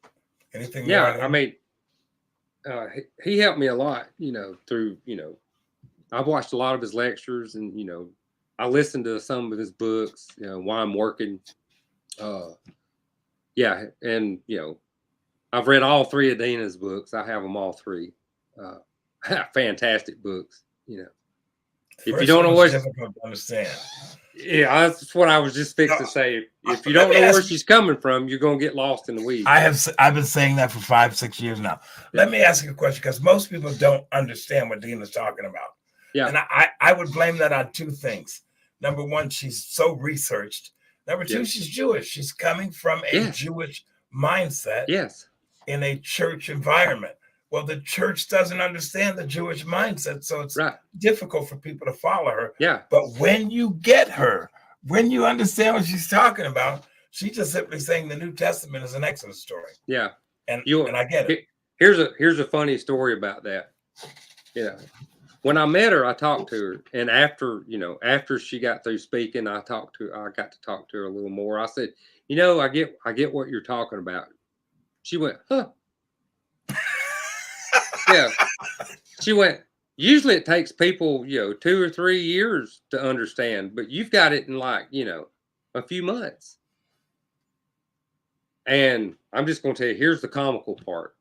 Anything? He helped me a lot, through, I've watched a lot of his lectures, and, I listened to some of his books, while I'm working. And, I've read all three of Dina's books. I have them all three. Fantastic books, If you don't know what, difficult to understand. Yeah, that's what I was just fixing to say. If you don't know where she's coming from, you're gonna get lost in the weeds. I've been saying that for 5-6 years now. Let me ask you a question, because most people don't understand what Dina's talking about. Yeah. And I would blame that on two things. Number one, she's so researched. Number two, she's Jewish. She's coming from a Jewish mindset. Yes. In a church environment. Well, the church doesn't understand the Jewish mindset, so it's difficult for people to follow her. Yeah. But when you get her, when you understand what she's talking about, she's just simply saying the New Testament is an Exodus story. Yeah. And I get it. Here's a funny story about that. When I met her, I talked to her, and after she got through speaking, I got to talk to her a little more. I said, I get what you're talking about. She went, huh? Yeah. She went, usually it takes people, 2 or 3 years to understand, but you've got it in a few months. And I'm just going to tell you, here's the comical part.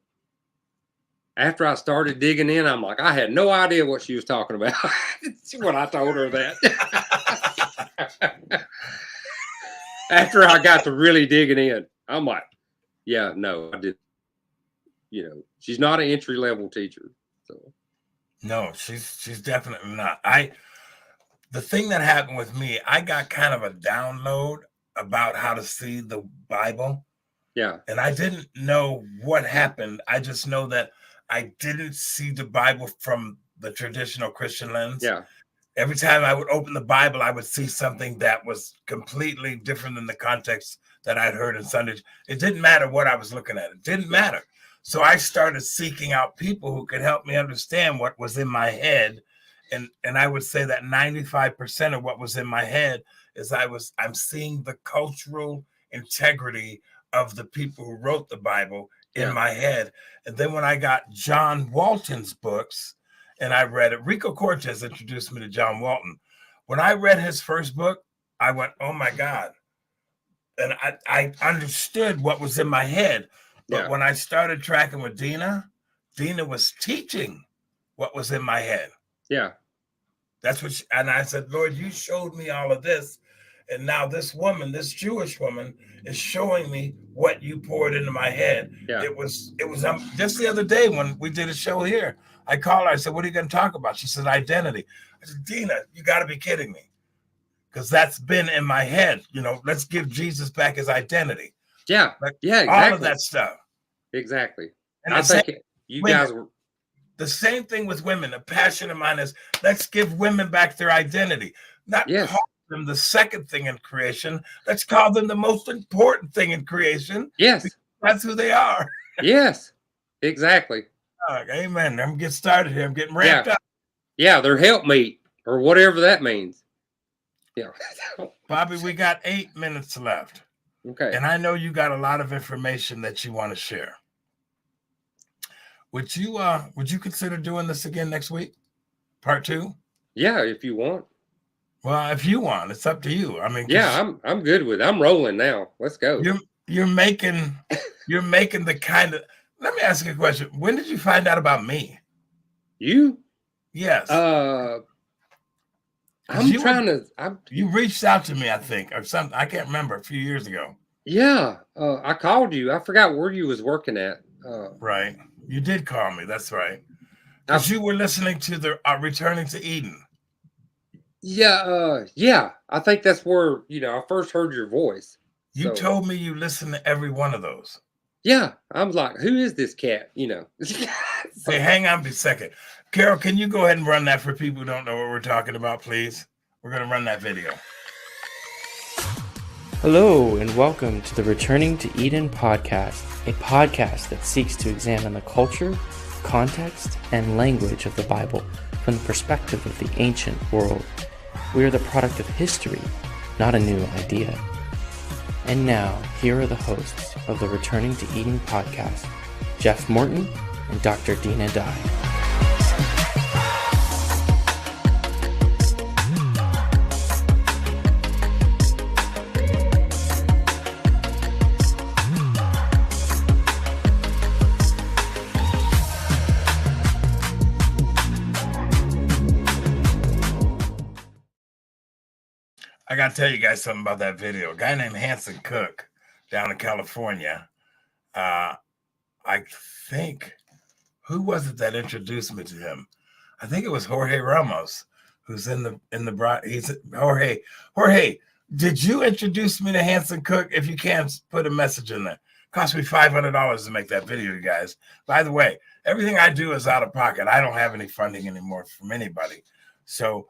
After I started digging in, I'm like, I had no idea what she was talking about when I told her that. After I got to really digging in, I'm like, yeah, no, I didn't. She's not an entry-level teacher. So no, she's definitely not. The thing that happened with me, I got kind of a download about how to see the Bible. Yeah. And I didn't know what happened. I just know that I didn't see the Bible from the traditional Christian lens. Yeah. Every time I would open the Bible, I would see something that was completely different than the context that I'd heard in Sundays. It didn't matter what I was looking at. It didn't matter. So I started seeking out people who could help me understand what was in my head And I would say that 95% of what was in my head is I'm seeing the cultural integrity of the people who wrote the Bible in my head. And then when I got John Walton's books and I read it, Rico Cortez introduced me to John Walton. When I read his first book, I went, oh my God. And I understood what was in my head. But when I started tracking with Dina was teaching what was in my head. Yeah. That's what and I said, Lord, you showed me all of this. And now this woman, this Jewish woman, is showing me what you poured into my head. Yeah. It was just the other day when we did a show here. I called her. I said, what are you going to talk about? She said, identity. I said, Dina, you got to be kidding me. Because that's been in my head. Let's give Jesus back his identity. Yeah. Yeah. Exactly. All of that stuff. Exactly. And I think you guys were. The same thing with women. A passion of mine is let's give women back their identity. Not call them the second thing in creation. Let's call them the most important thing in creation. Yes. That's who they are. Yes. Exactly. Amen. I'm getting started here. I'm getting ramped up. Yeah, they're helpmeet or whatever that means. Yeah. Bobby, we got 8 minutes left. Okay. And I know you got a lot of information that you want to share. Would you consider doing this again next week? Part 2? Yeah, if you want. Well, if you want, it's up to you. I mean, yeah, I'm good with it. I'm rolling now. Let's go. You're making the kind of. Let me ask you a question. When did you find out about me? You? Yes. You reached out to me, I think, or something. I can't remember, a few years ago. Yeah. I called you. I forgot where you was working at. Right. You did call me. That's right. Because you were listening to the Returning to Eden. Yeah. Yeah. I think that's where, I first heard your voice. You told me you listened to every one of those. Yeah. I'm like, who is this cat? Hey, hang on a second. Carol, can you go ahead and run that for people who don't know what we're talking about, please? We're going to run that video. Hello, and welcome to the Returning to Eden podcast, a podcast that seeks to examine the culture, context, and language of the Bible from the perspective of the ancient world. We are the product of history, not a new idea. And now, here are the hosts of the Returning to Eden podcast, Jeff Morton and Dr. Dina Dye. I got to tell you guys something about that video. A guy named Hanson Cook down in California. I think, who was it that introduced me to him? I think it was Jorge Ramos, who's in the he's Jorge, did you introduce me to Hanson Cook? If you can, put a message in there. It cost me $500 to make that video, you guys. By the way, everything I do is out of pocket. I don't have any funding anymore from anybody. So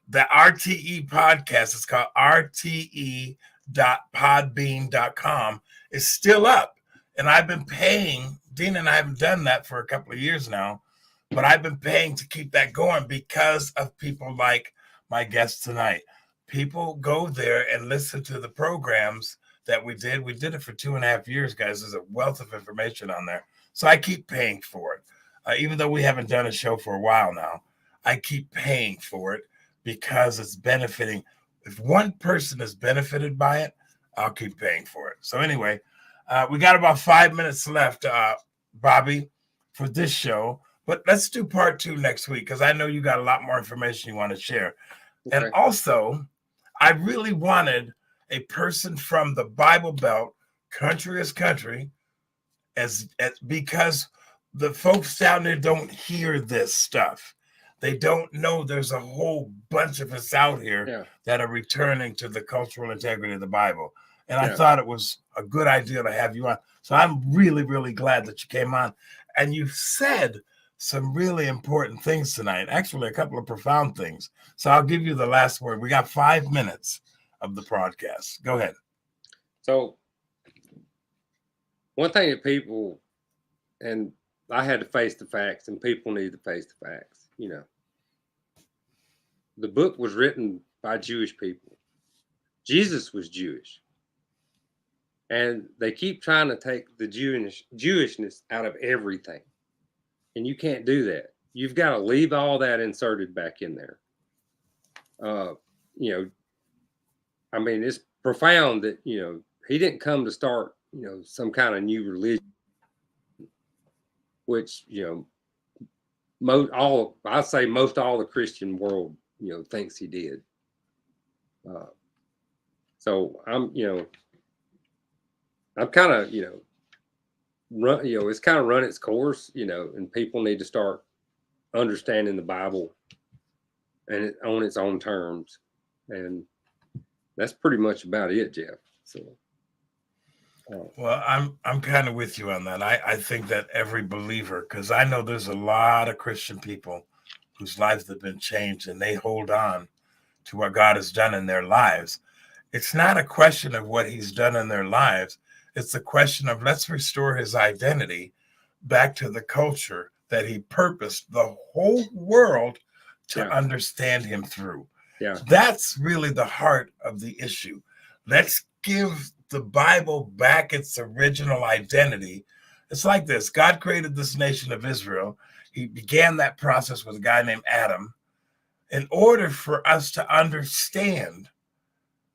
the RTE podcast, it's called rte.podbean.com, is still up. And I've been paying, Dina and I haven't done that for a couple of years now, but I've been paying to keep that going because of people like my guest tonight. People go there and listen to the programs that we did. We did it for 2.5 years, guys. There's a wealth of information on there. So I keep paying for it. Even though we haven't done a show for a while now, I keep paying for it because it's benefiting. If one person is benefited by it, I'll keep paying for it. So anyway, we got about 5 minutes left, Bobby, for this show. But let's do part 2 next week because I know you got a lot more information you want to share. Okay. And also, I really wanted a person from the Bible Belt, country as country, because the folks down there don't hear this stuff. They don't know there's a whole bunch of us out here that are returning to the cultural integrity of the Bible. And I thought it was a good idea to have you on. So I'm really, really glad that you came on. And you said some really important things tonight, actually a couple of profound things. So I'll give you the last word. We got 5 minutes of the broadcast. Go ahead. So one thing that people, and I had to face the facts, and people need to face the facts, the book was written by Jewish people. Jesus was Jewish. And they keep trying to take the Jewishness out of everything. And you can't do that. You've got to leave all that inserted back in there. You know, I mean, it's profound that, you know, he didn't come to start, you know, some kind of new religion, which, you know, I'd say most all the Christian world, you know, thinks he did. So I'm kind of, you know, it's kind of run its course, you know, and people need to start understanding the Bible and on its own terms. And that's pretty much about it, Jeff. So, well, I'm kind of with you on that. I think that every believer, because I know there's a lot of Christian people whose lives have been changed and they hold on to what God has done in their lives. It's not a question of what he's done in their lives. It's a question of let's restore his identity back to the culture that he purposed the whole world to understand him through. Yeah. That's really the heart of the issue. Let's give the Bible back its original identity. It's like this. God created this nation of Israel. He began that process with a guy named Adam in order for us to understand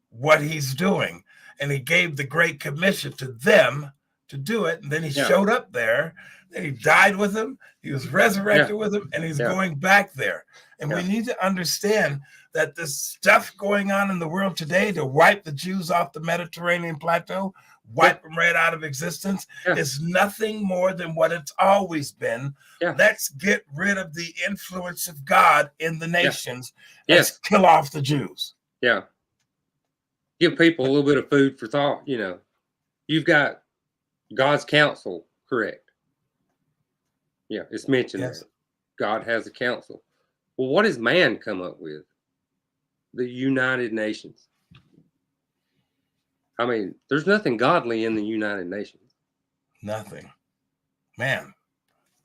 what he's doing. And he gave the Great Commission to them to do it. And then he showed up there. Then he died with them. He was resurrected with them. And he's going back there. And we need to understand that this stuff going on in the world today to wipe the Jews off the Mediterranean plateau, wipe them right out of existence, is nothing more than what it's always been. Let's get rid of the influence of God in the nations. Let's kill off the Jews. Yeah. Give people a little bit of food for thought. You know, you've got God's counsel, correct? Yeah, it's mentioned there. God has a council. Well, what does man come up with? The United Nations. I mean, there's nothing godly in the United Nations. Nothing. Man,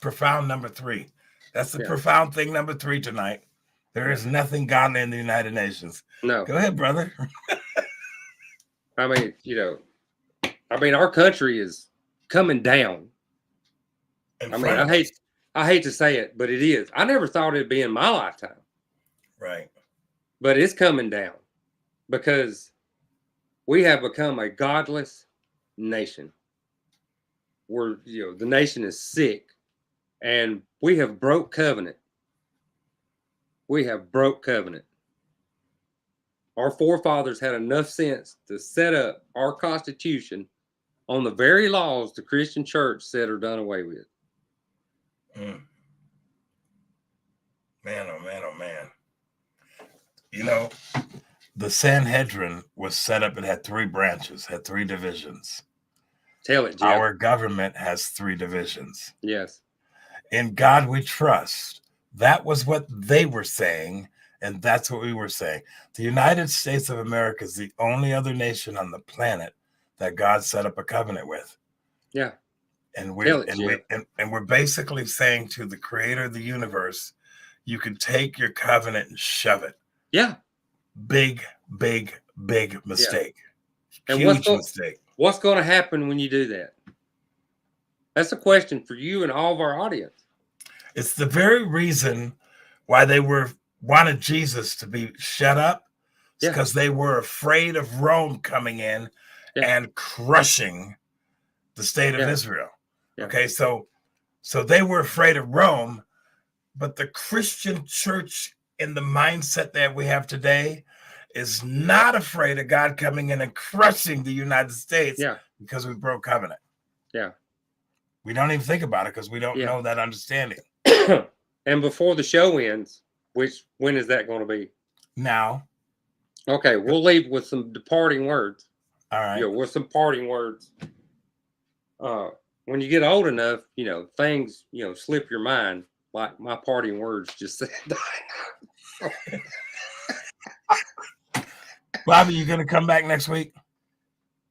profound number 3. That's the profound thing number 3 tonight. There is nothing godly in the United Nations. No. Go ahead, brother. I mean, you know, our country is coming down. I hate to say it, but it is. I never thought it'd be in my lifetime. Right. But it's coming down because we have become a godless nation. The nation is sick and we have broke covenant. We have broke covenant. Our forefathers had enough sense to set up our Constitution on the very laws the Christian church said are done away with. Man, oh man, oh man. You know, the Sanhedrin was set up. It had 3 branches, had 3 divisions. Tell it, Jeff. Our government has 3 divisions. Yes. In God we trust. That was what they were saying, and that's what we were saying. The United States of America is the only other nation on the planet that God set up a covenant with. Yeah. And we're basically saying to the creator of the universe, you can take your covenant and shove it. Yeah. Big mistake. Yeah. And Huge mistake. What's going to happen when you do that? That's a question for you and all of our audience. It's the very reason why they wanted Jesus to be shut up. It's because they were afraid of Rome coming in and crushing the state of Israel. Yeah. Okay, so they were afraid of Rome, but the Christian church in the mindset that we have today is not afraid of God coming in and crushing the United States because we broke covenant. Yeah. We don't even think about it because we don't know that understanding. And before the show ends, when is that going to be? Now. Okay, we'll leave with some departing words. All right. With some parting words. When you get old enough, things, slip your mind, like my parting words just said. Bobby, you going to come back next week?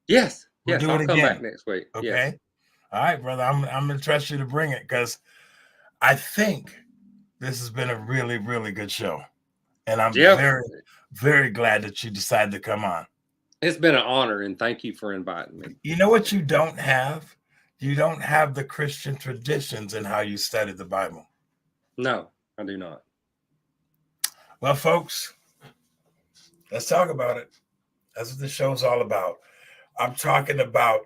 Yes. We'll do I'll it come again. back next week. Okay. Yes. All right, brother. I'm going to trust you to bring it because I think this has been a really, really good show. And I'm Jeff, very, very glad that you decided to come on. it's been an honor, and thank you for inviting me. You know what you don't have? You don't have the Christian traditions in how you study the Bible. No, I do not. Well, folks, let's talk about it. That's what the show's all about. I'm talking about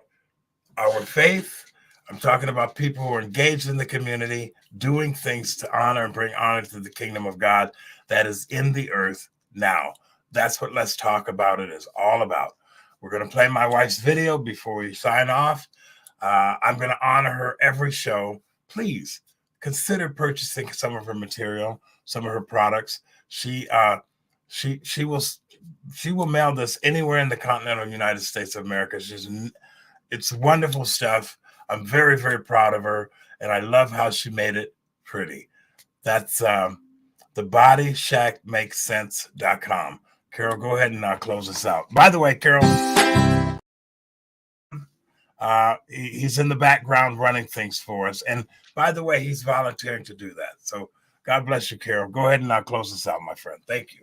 our faith. I'm talking about people who are engaged in the community, doing things to honor and bring honor to the kingdom of God that is in the earth now. That's what Let's Talk About It is all about. We're going to play my wife's video before we sign off. I'm going to honor her every show. Please consider purchasing some of her material, some of her products. She will mail this anywhere in the continental United States of America. It's wonderful stuff. I'm very, very proud of her, and I love how she made it pretty. That's thebodyshackmakesense.com. Carol, go ahead and close us out. By the way, Carol, he's in the background running things for us. And by the way, he's volunteering to do that. So God bless you, Carol. Go ahead and close us out, my friend. Thank you.